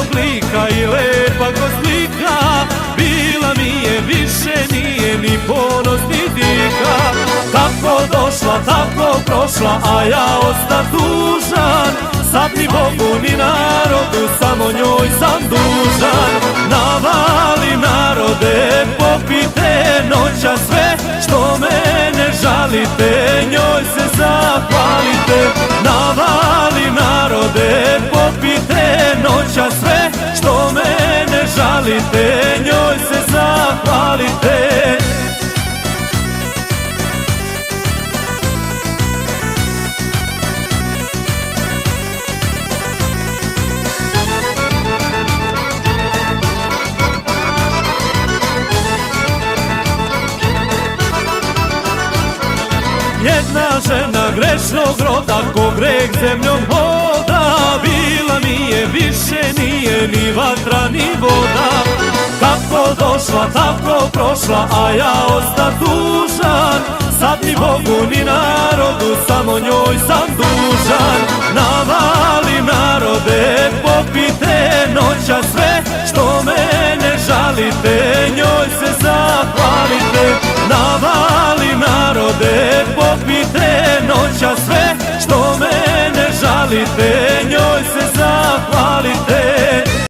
oblika i lepa ko slika, bila mi je više, nije ni ponos ni dika. Kako došla, tako prošla, a ja osta tužan, sad ni Bogu ni narodu, samo njoj sam dužan. Navali narode, popite noća sve, što mene žalite, njoj se zahvalite. Navali narode, popite noća sve, što mene žalite, njoj se zahvalite. Jedna žena grešnog roda, ko greh zemljom hoda, bila mi je više, nije ni vatra ni voda. Kako došla, tako prošla, a ja osta dužan, sad ni Bogu ni narodu, samo njoj sam dužan. Navali narode, popite noća sve, što mene